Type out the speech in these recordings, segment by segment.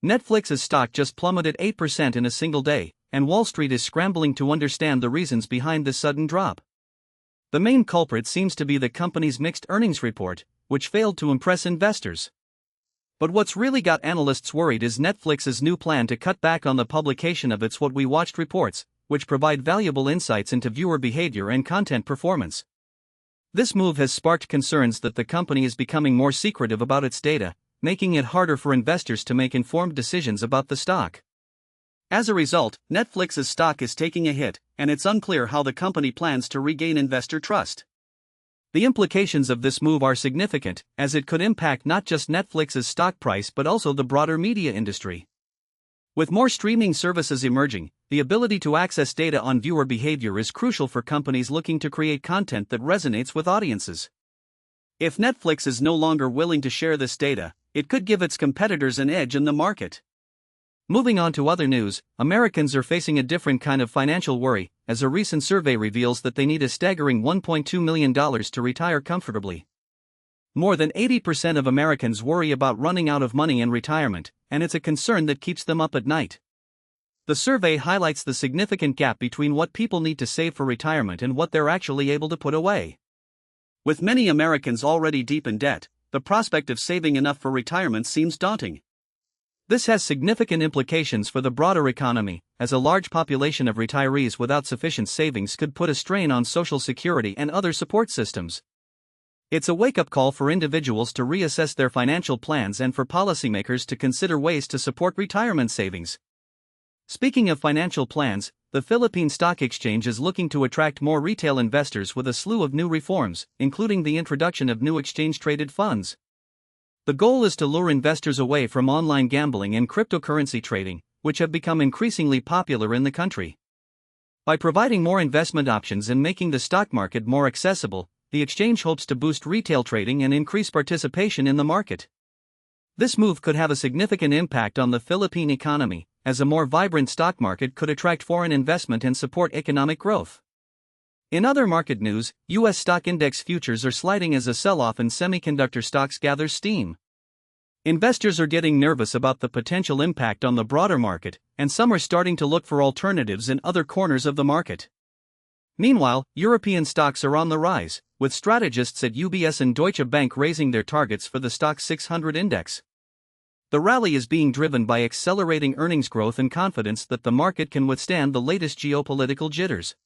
Netflix's stock just plummeted 8% in a single day, and Wall Street is scrambling to understand the reasons behind this sudden drop. The main culprit seems to be the company's mixed earnings report, which failed to impress investors. But what's really got analysts worried is Netflix's new plan to cut back on the publication of its What We Watched reports, which provide valuable insights into viewer behavior and content performance. This move has sparked concerns that the company is becoming more secretive about its data, making it harder for investors to make informed decisions about the stock. As a result, Netflix's stock is taking a hit, and it's unclear how the company plans to regain investor trust. The implications of this move are significant, as it could impact not just Netflix's stock price but also the broader media industry. With more streaming services emerging, the ability to access data on viewer behavior is crucial for companies looking to create content that resonates with audiences. If Netflix is no longer willing to share this data, it could give its competitors an edge in the market. Moving on to other news, Americans are facing a different kind of financial worry, as a recent survey reveals that they need a staggering $1.2 million to retire comfortably. More than 80% of Americans worry about running out of money in retirement, and it's a concern that keeps them up at night. The survey highlights the significant gap between what people need to save for retirement and what they're actually able to put away. With many Americans already deep in debt, the prospect of saving enough for retirement seems daunting. This has significant implications for the broader economy, as a large population of retirees without sufficient savings could put a strain on Social Security and other support systems. It's a wake-up call for individuals to reassess their financial plans and for policymakers to consider ways to support retirement savings. Speaking of financial plans, the Philippine Stock Exchange is looking to attract more retail investors with a slew of new reforms, including the introduction of new exchange-traded funds. The goal is to lure investors away from online gambling and cryptocurrency trading, which have become increasingly popular in the country. By providing more investment options and making the stock market more accessible, the exchange hopes to boost retail trading and increase participation in the market. This move could have a significant impact on the Philippine economy, as a more vibrant stock market could attract foreign investment and support economic growth. In other market news, U.S. stock index futures are sliding as a sell-off in semiconductor stocks gathers steam. Investors are getting nervous about the potential impact on the broader market, and some are starting to look for alternatives in other corners of the market. Meanwhile, European stocks are on the rise, with strategists at UBS and Deutsche Bank raising their targets for the Stoxx 600 index. The rally is being driven by accelerating earnings growth and confidence that the market can withstand the latest geopolitical jitters.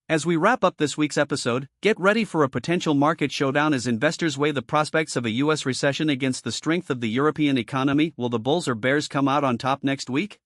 As we wrap up this week's episode, get ready for a potential market showdown as investors weigh the prospects of a U.S. recession against the strength of the European economy. Will the bulls or bears come out on top next week?